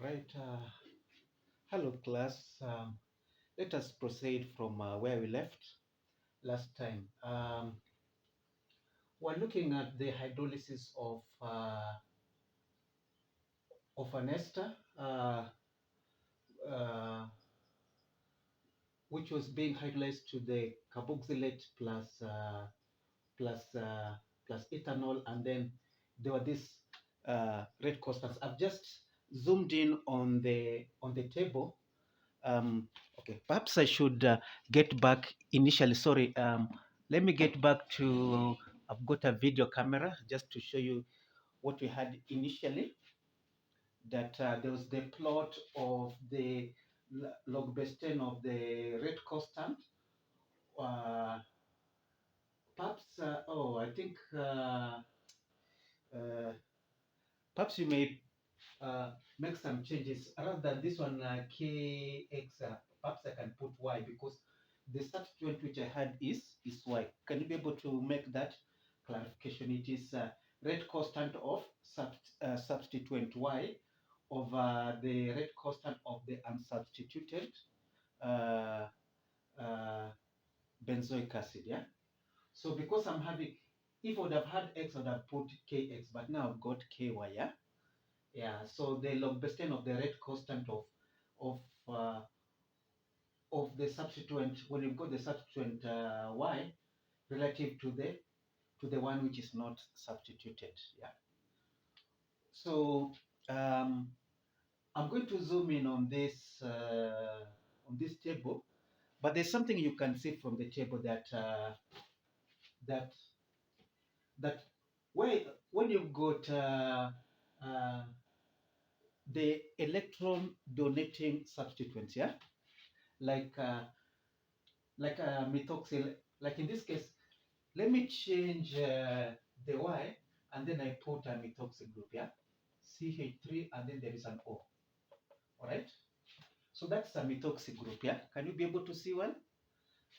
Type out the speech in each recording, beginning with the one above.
Right. Hello, class. Let us proceed from where we left last time. We're looking at the hydrolysis of an ester, uh, which was being hydrolyzed to the carboxylate plus plus ethanol, and then there were these red constants. I've just zoomed in on the table. Okay, perhaps I should get back initially. Sorry, let me get back to. I've got a video camera just to show you what we had initially. That there was the plot of the log base 10 of the rate constant. Uh, I think uh, perhaps you may make some changes rather than this one kx. Perhaps I can put y because the substituent which I had is y. Can you be able to make that clarification? It is rate constant of substituent y over the rate constant of the unsubstituted uh, uh, benzoic acid. Yeah. So because I'm having, if I would have had x, I would have put kx, but now I've got ky. Yeah. Yeah, so the log base 10 of the rate constant of uh, of the substituent, when you've got the substituent y relative to the one which is not substituted. Yeah. So I'm going to zoom in on this table, but there's something you can see from the table that that that where when you've got uh, the electron donating substituents, yeah, like uh, methoxyl, like in this case, let me change the Y and then I put a methoxy group, yeah? CH3 and then there is an O, all right? So that's a methoxy group, yeah? Can you be able to see well?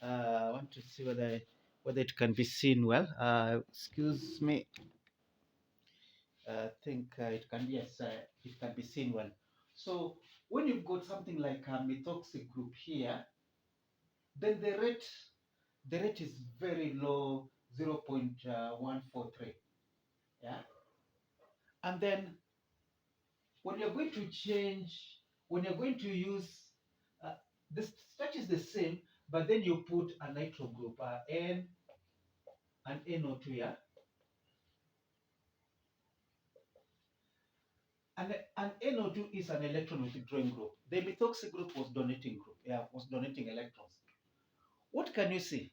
I want to see whether it can be seen well. Excuse me. I think it can, yes, it can be seen well. So when you've got something like a methoxy group here, then the rate is very low, 0.143. Yeah. And then when you're going to change, when you're going to use, uh, the structure is the same, but then you put a nitro group, N and NO2, yeah? And NO2 is an electron withdrawing group. The methoxy group was donating group, yeah, was donating electrons. What can you see?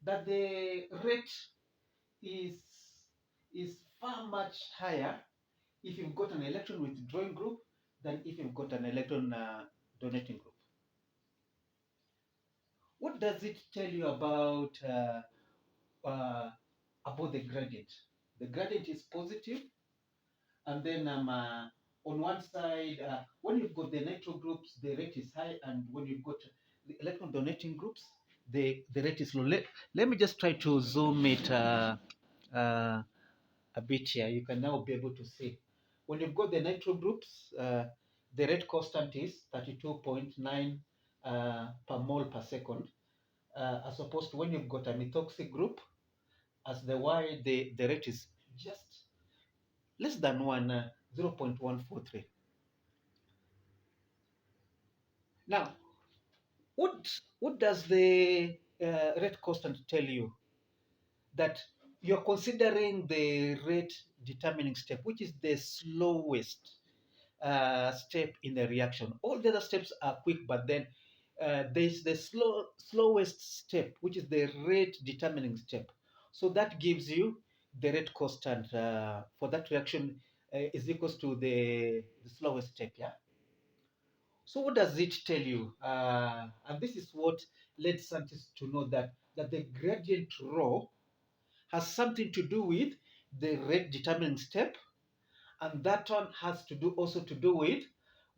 That the rate is is far much higher if you've got an electron withdrawing group than if you've got an electron donating group. What does it tell you about the gradient? The gradient is positive, and then on one side, when you've got the nitro groups, the rate is high, and when you've got the electron donating groups, the rate is low. Let me just try to zoom it uh, a bit here. You can now be able to see. When you've got the nitro groups, the rate constant is 32.9 per mole per second, as opposed to when you've got a methoxy group, as the Y, the rate is just less than 0.143. Now, what does the rate constant tell you? That you're considering the rate determining step, which is the slowest step in the reaction. All the other steps are quick, but then there's the slowest step, which is the rate determining step. So that gives you the rate constant for that reaction is equals to the slowest step. Yeah. So what does it tell you? And this is what led scientists to know that the gradient rho has something to do with the rate determining step, and that one has to do also to do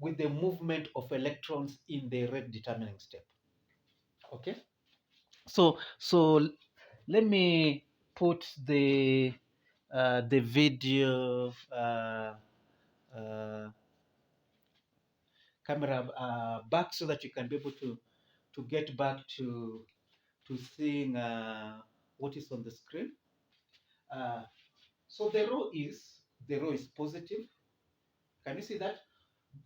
with the movement of electrons in the rate determining step. Okay, so let me put the video camera back so that you can be able to get back to seeing what is on the screen. Uh, so the row is positive. Can you see that?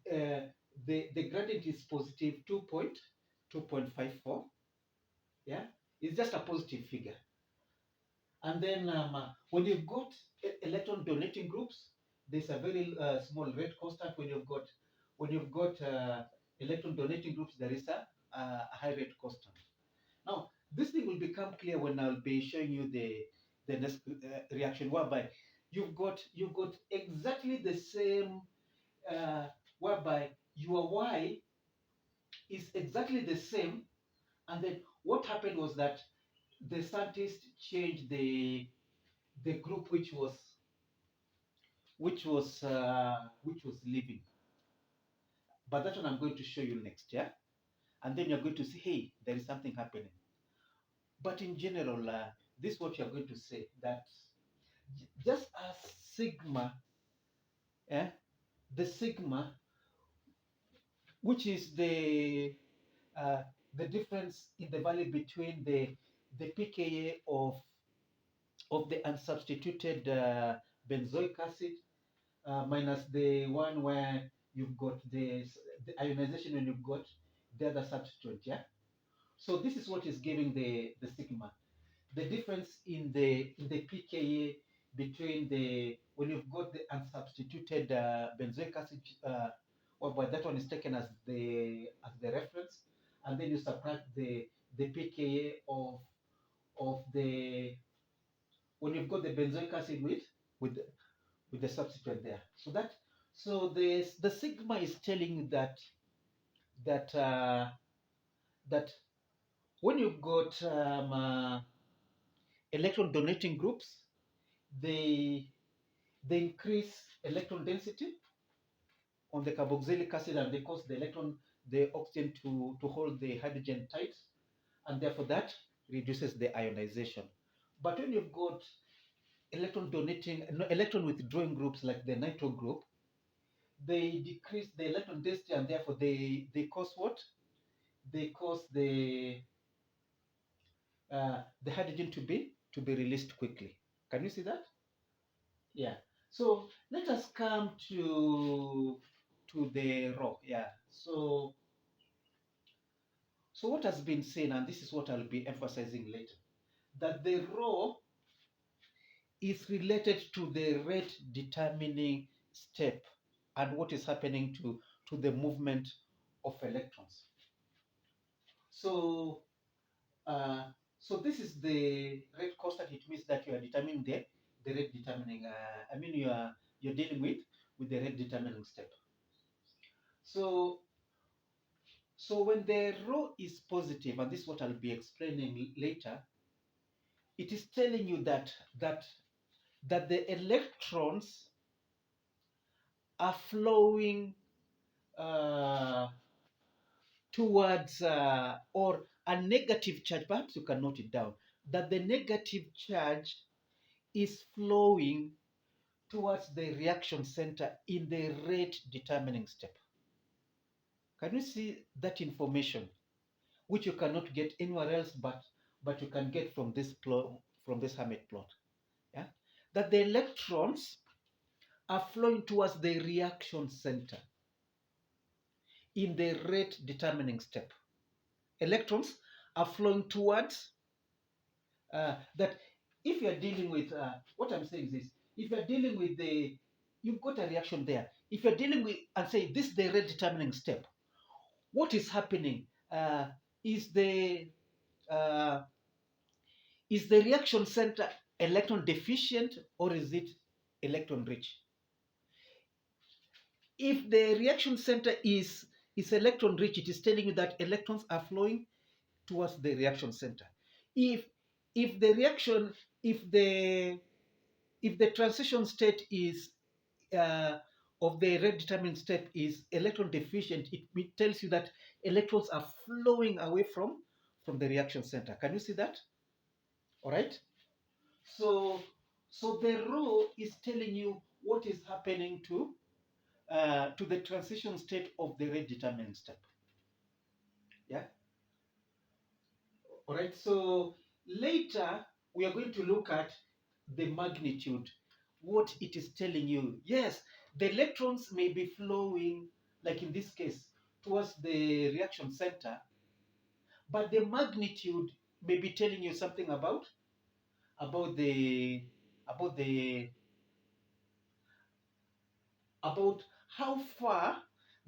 The gradient is positive 2.54. Yeah, it's just a positive figure. And then when you've got electron donating groups, there's a very small rate constant. When you've got electron donating groups, there is a high rate constant. Now, this thing will become clear when I'll be showing you the next reaction, whereby you've got exactly the same, whereby your y is exactly the same, and then what happened was that the scientist changed the group which was leaving. But that one I'm going to show you next, yeah. And then you're going to see, hey, there is something happening. But in general, this is what you're going to say, that just as sigma, yeah, the sigma, which is uh, the difference in the value between the pKa of the unsubstituted benzoic acid minus the one where you've got the ionization when you've got the other substituent, yeah? So this is what is giving the sigma. The difference in the pKa between the when you've got the unsubstituted benzoic acid, well, that one is taken as the reference, and then you subtract the pKa of the when you've got the benzoic acid with with the substituent there. So the sigma is telling you that when you've got electron donating groups, they they increase electron density on the carboxylic acid, and they cause the oxygen to hold the hydrogen tight, and therefore that reduces the ionization. But when you've got electron withdrawing groups like the nitro group, they decrease the electron density, and therefore they cause what? They cause the hydrogen to be released quickly. Can you see that? Yeah. So let us come to the raw. Yeah. So what has been seen, and this is what I'll be emphasizing later, that the raw is related to the rate determining step and what is happening to the movement of electrons. So uh, so this is the rate constant. It means that you are determining the rate determining. I mean you're dealing with the rate determining step. So so when the rho is positive, and this is what I'll be explaining later, it is telling you that the electrons are flowing uh, towards or a negative charge. Perhaps you can note it down, that the negative charge is flowing towards the reaction center in the rate determining step. Can you see that information, which you cannot get anywhere else, but you can get from this plot, from this Hammett plot? Yeah, that the electrons are flowing towards the reaction center in the rate determining step. Electrons are flowing towards that. If you're dealing with what I'm saying is this: if you're dealing with you've got a reaction there. If you're dealing with, and say this is the rate determining step, what is happening? Is the uh, is the reaction center electron deficient, or is it electron rich? If the reaction center is electron rich, it is telling you that electrons are flowing towards the reaction center. If the reaction if the transition state is of the rate determining step is electron deficient, it tells you that electrons are flowing away from the reaction center. Can you see that? All right. So so the rho is telling you what is happening to the transition state of the rate determining step. Yeah. All right. So later we are going to look at the magnitude, what it is telling you. Yes, the electrons may be flowing, like in this case, towards the reaction center, but the magnitude may be telling you something about the about the about how far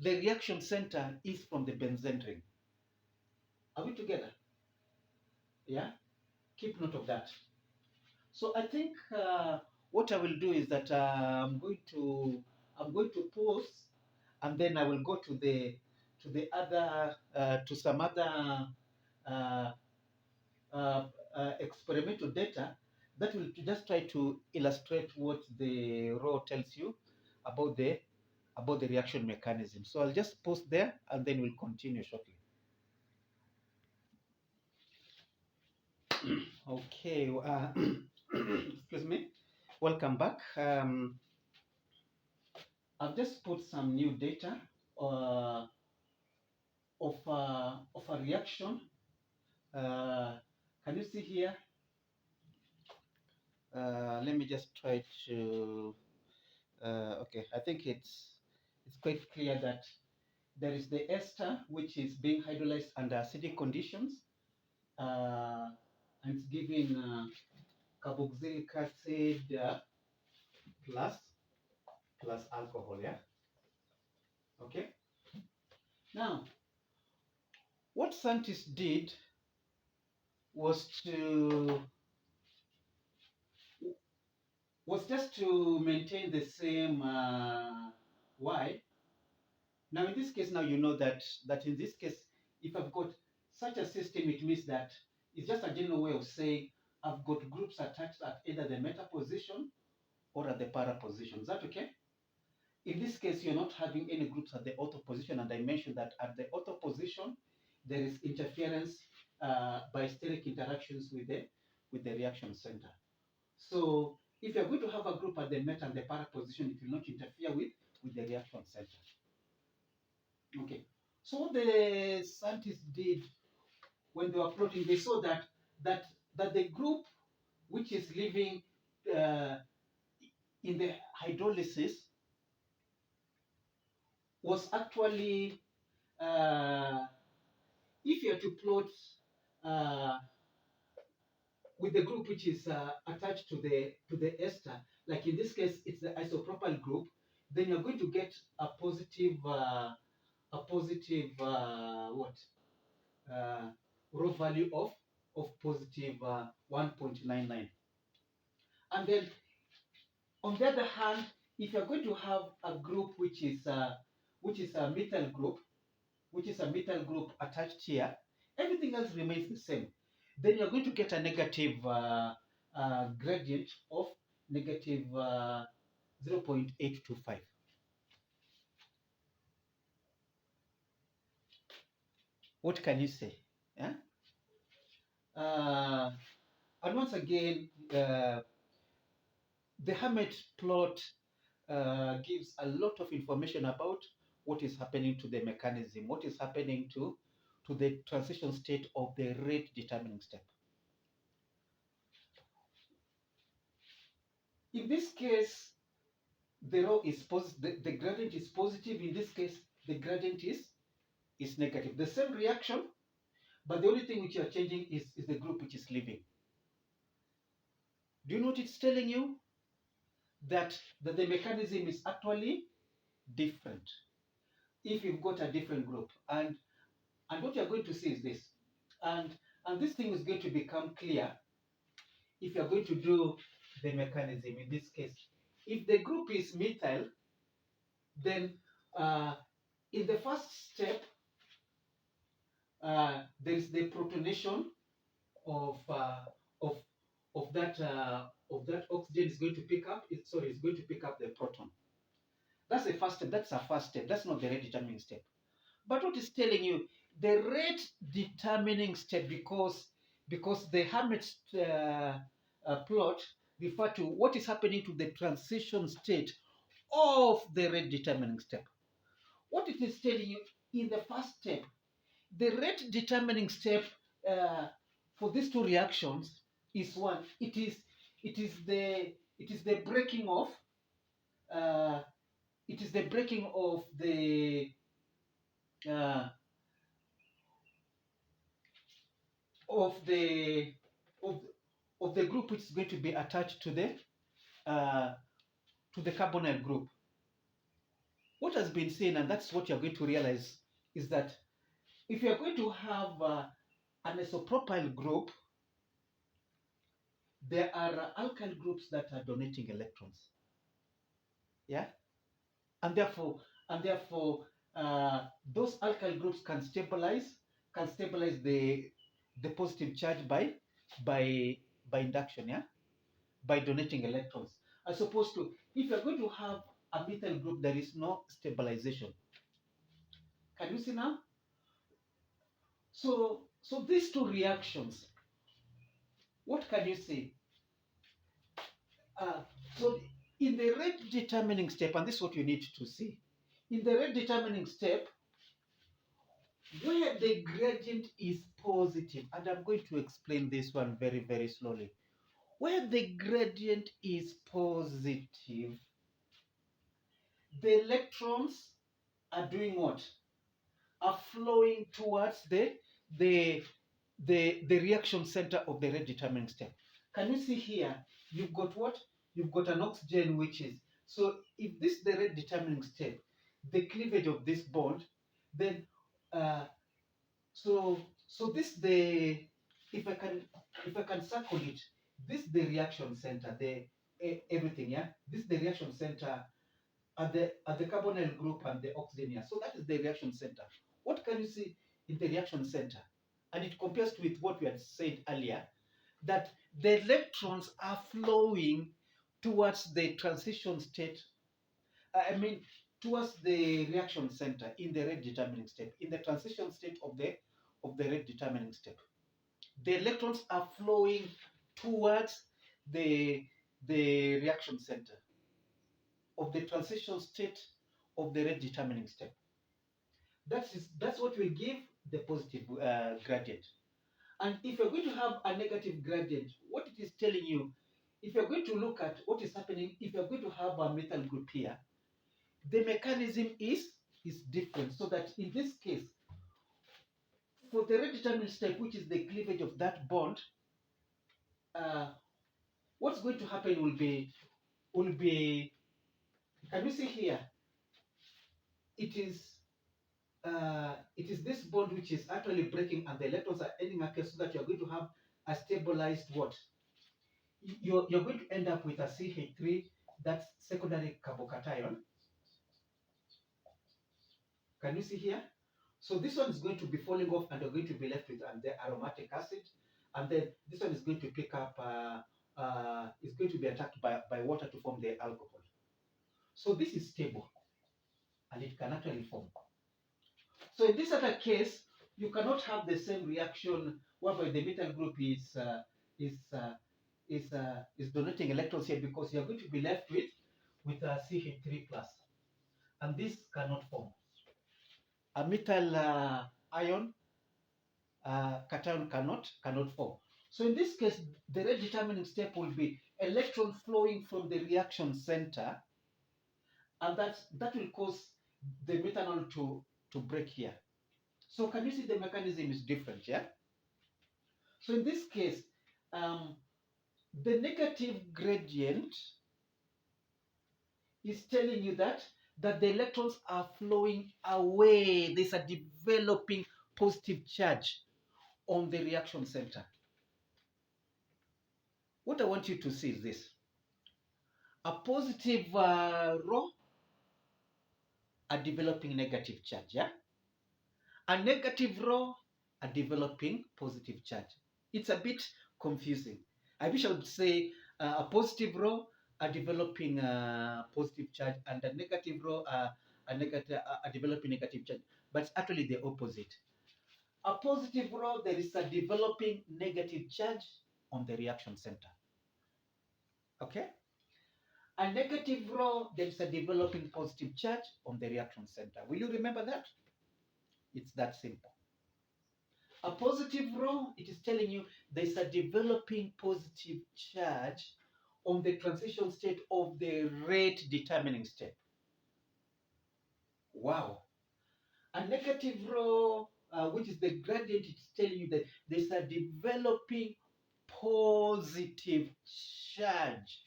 the reaction center is from the benzene ring. Are we together? Yeah. Keep note of that. So I think what I will do is that I'm going to pause, and then I will go to the other to some other uh, experimental data that will just try to illustrate what the raw tells you about the reaction mechanism. So I'll just pause there, and then we'll continue shortly. Okay. Excuse me. Welcome back. I've just put some new data uh, of a reaction. Uh, can you see here? Let me just try to. Okay, I think it's quite clear that there is the ester which is being hydrolyzed under acidic conditions, and it's giving carboxylic acid plus plus alcohol. Yeah. Okay. Now, what scientists did was to was just to maintain the same y. Now, in this case, now you know that in this case, if I've got such a system, it means that it's just a general way of saying I've got groups attached at either the meta position or at the para position. Is that okay? In this case, you're not having any groups at the ortho position, and I mentioned that at the ortho position, there is interference by steric interactions with the reaction center. So if you're going to have a group at the meta and the para position, it will not interfere with the reaction center. Okay. So what the scientists did when they were plotting, they saw that the group which is living uh, in the hydrolysis was actually, if you are to plot uh, with the group which is attached to the ester, like in this case, it's the isopropyl group, then you're going to get a positive what raw value of positive 1.99. And then on the other hand, if you're going to have a group which is a methyl group, attached here, everything else remains the same. Then you're going to get a negative gradient of negative 0.825. What can you say? Yeah? And once again, the Hammett plot gives a lot of information about what is happening to the mechanism, what is happening to the transition state of the rate determining step. In this case, the rho is positive, the gradient is positive. In this case, the gradient is negative. The same reaction, but the only thing which you are changing is the group which is leaving. Do you know what it's telling you? That the mechanism is actually different if you've got a different group. And what you're going to see is this. And this thing is going to become clear if you're going to do the mechanism. In this case, if the group is methyl, then in the first step, there is the protonation of of of that oxygen is going to pick up. It's going to pick up the proton. That's the first step. That's a first step. That's not the rate determining step. But what is telling you the rate determining step, because the Hammett plot refer to what is happening to the transition state of the rate determining step. What it is telling you in the first step, the rate determining step uh, for these two reactions is one. It is the breaking of uh, it is the breaking uh, of the of, of the group which is going to be attached uh, to the carbonyl group. What has been seen, and that's what you're going to realize, is that if you're going to have an isopropyl group, there are alkyl groups that are donating electrons. Yeah, and therefore, those alkyl groups can stabilize the positive charge by by induction. Yeah, by donating electrons, as opposed to if you're going to have a methyl group, there is no stabilization. Can you see now? So these two reactions, what can you say? Uh, so in the rate determining step, and this is what you need to see. In the rate determining step, where the gradient is positive, and I'm going to explain this one very, very slowly. Where the gradient is positive, the electrons are doing what? Are flowing towards the the reaction center of the rate determining step. Can you see here? You've got what? You've got an oxygen, which is, so if this is the rate determining step, the cleavage of this bond, then uh, so this the if I can if I can circle it, this is the reaction center, everything, yeah. This is the reaction center at the carbonyl group and the oxygen here. So that is the reaction center. What can you see in the reaction center? And it compares with what we had said earlier, that the electrons are flowing towards the transition state. I mean, towards the reaction center in the rate determining step, in the transition state of the rate determining step. The electrons are flowing towards the reaction center of the transition state of the rate determining step. That's what will give the positive gradient. And if you're going to have a negative gradient, what it is telling you, if you're going to look at what is happening, if you're going to have a methyl group here, the mechanism is different. So that in this case, for the rate determining step, which is the cleavage of that bond, uh, what's going to happen will be. Can you see here? It is this bond which is actually breaking, and the electrons are ending up here, so that you're going to have a stabilized what? You're going to end up with a CH3, that's secondary carbocation. Can you see here? So this one is going to be falling off, and you're going to be left with the aromatic acid, and then this one is going to pick up, is going to be attacked by water to form the alcohol. So this is stable, and it can actually form. So in this other case, you cannot have the same reaction whereby the methyl group is uh, is donating electrons here, because you're going to be left with a CH3 plus, and this cannot form. A methyl ion cation cannot form. So in this case, the rate determining step will be electron flowing from the reaction center, and that will cause the methanol to break here. So can you see the mechanism is different, yeah? So in this case, um, the negative gradient is telling you that the electrons are flowing away. There's a developing positive charge on the reaction center. What I want you to see is this. A positive rho are developing negative charge, yeah? A negative rho are developing positive charge. It's a bit confusing. I wish I would say a positive rho are developing positive charge, and a negative rho are developing negative charge. But it's actually the opposite. A positive rho, there is a developing negative charge on the reaction center. Okay? A negative rho, there is a developing positive charge on the reaction center. Will you remember that? It's that simple. A positive rho, it is telling you there's a developing positive charge on the transition state of the rate determining step. Wow. A negative rho, which is the gradient, it's telling you that there's a developing positive charge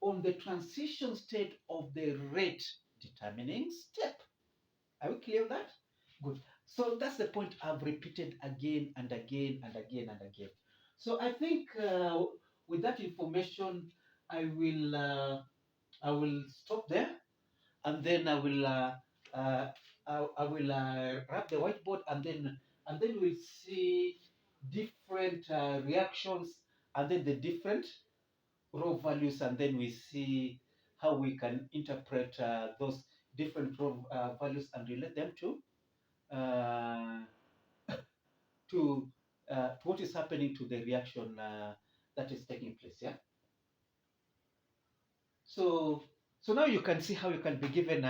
on the transition state of the rate determining step. Are we clear on that? Good. So that's the point I've repeated again and again and again and again. So I think with that information, I will stop there, and then uh, I will wrap the whiteboard, and then we'll see different reactions, and then the different raw values, and then we see how we can interpret those different raw values and relate them uh, to what is happening to the reaction that is taking place. Yeah. So so now you can see how you can be given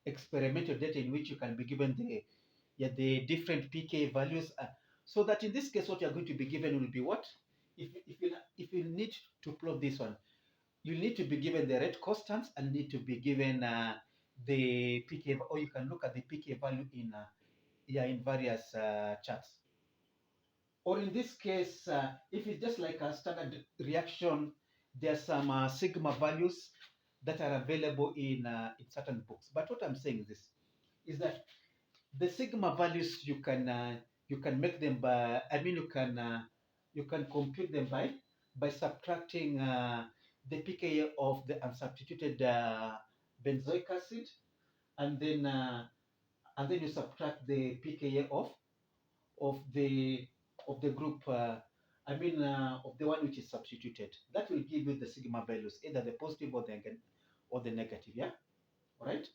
experimental data in which you can be given the different pK values. So that in this case, what you're going to be given will be what? If you need to plot this one, you need to be given the rate constants and need to be given the pK, or you can look at the pK value in various charts. Or in this case, if it's just like a standard reaction, there are some sigma values that are available in certain books. But what I'm saying is that the sigma values you can make them by, I mean you can compute them by subtracting the pKa of the unsubstituted benzoic acid, and then you subtract the pKa of the of the group, of the one which is substituted. That will give you the sigma values, either the positive or the negative. Yeah. All right.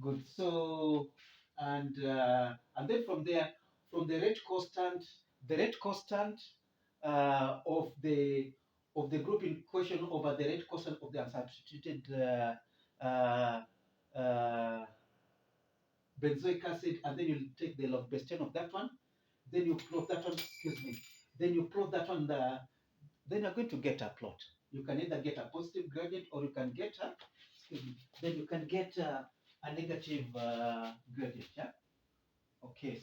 Good. So and then from there, from the rate constant of the group in question over the rate constant of the unsubstituted uh, uh, benzoic acid, and then you take the log base 10 of that one, then you plot that one, excuse me, then you plot that on then you're going to get a plot. You can either get a positive gradient, or you can get a, excuse me, then you can get a negative gradient. Yeah. Okay.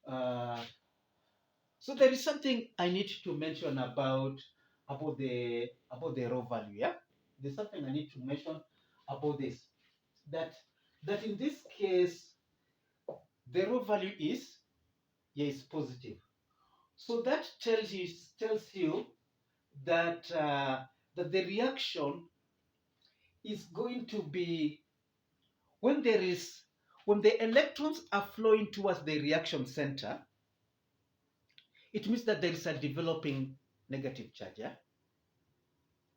Uh, so there is something I need to mention about the raw value. Yeah. There's something I need to mention about this. That that in this case, the raw value is positive. So that tells you that that the reaction is going to be, when when the electrons are flowing towards the reaction center, it means that there is a developing negative charge. Yeah.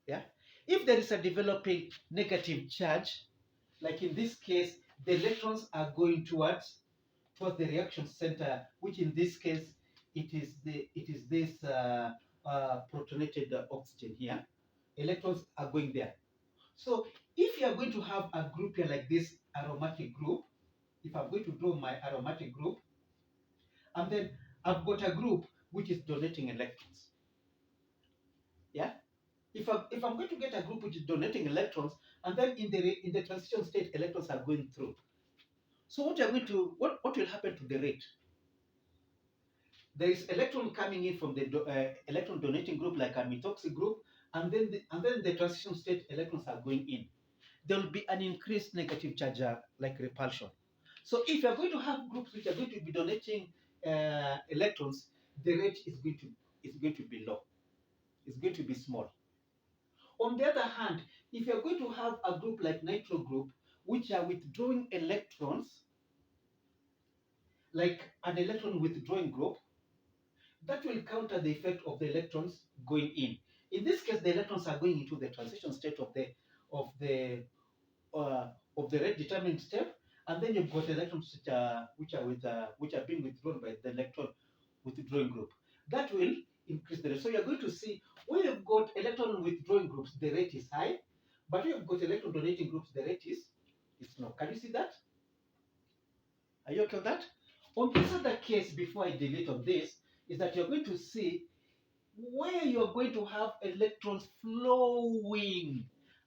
Yeah. If there is a developing negative charge, like in this case, the electrons are going towards the reaction center, which in this case it is this protonated oxygen here. Electrons are going there. So if you are going to have a group here like this aromatic group, if I'm going to draw my aromatic group, and then I've got a group which is donating electrons. Yeah. If I'm going to get a group which is donating electrons, and then in the transition state electrons are going through. So what will happen to the rate? There is electron coming in from the electron donating group, like a methoxy group, and then the transition state electrons are going in. There will be an increased negative charge, like repulsion. So if you're going to have groups which are going to be donating electrons, the rate is going to be low. It's going to be small. On the other hand, if you're going to have a group like nitro group, which are withdrawing electrons, like an electron withdrawing group, that will counter the effect of the electrons going in. In this case, the electrons are going into the transition state of the uh, of the rate determining step, and then you've got electrons which are being withdrawn by the electron withdrawing group. That will increase the rate. So you're going to see where you've got electron withdrawing groups, the rate is high, but where you've got electron donating groups, the rate is low. Can you see that? Are you okay with that? On this other case, before I delete on this, is that you're going to see where you're going to have electrons flowing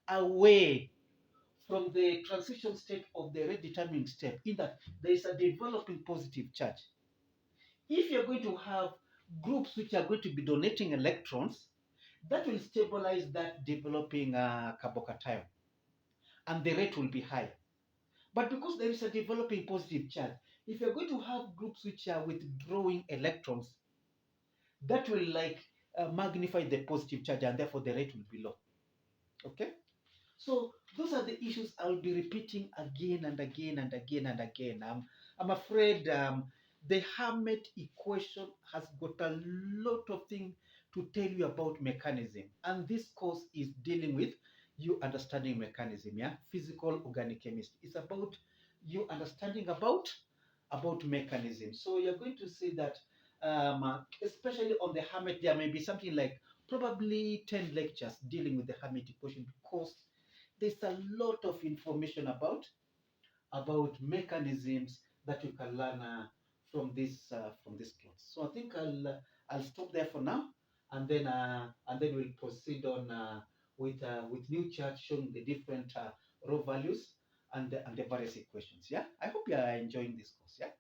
away from the transition state of the rate determining step, in that there is a developing positive charge. If you're going to have groups which are going to be donating electrons, that will stabilize that developing carbocation, and the rate will be high. But because there is a developing positive charge, if you're going to have groups which are withdrawing electrons, that will like magnify the positive charge, and therefore the rate will be low. Okay? So those are the issues I'll be repeating again and again and again and again. I'm afraid the Hammett equation has got a lot of things to tell you about mechanism. And this course is dealing with you understanding mechanism, yeah? Physical organic chemistry. It's about you understanding about mechanism. So you're going to see that especially on the Hammett, there may be something like probably 10 lectures dealing with the Hammett equation, because there's a lot of information about mechanisms that you can learn from this class. So I think I'll stop there for now, and then we'll proceed on with new charts showing the different raw values and the various equations. Yeah, I hope you are enjoying this course. Yeah.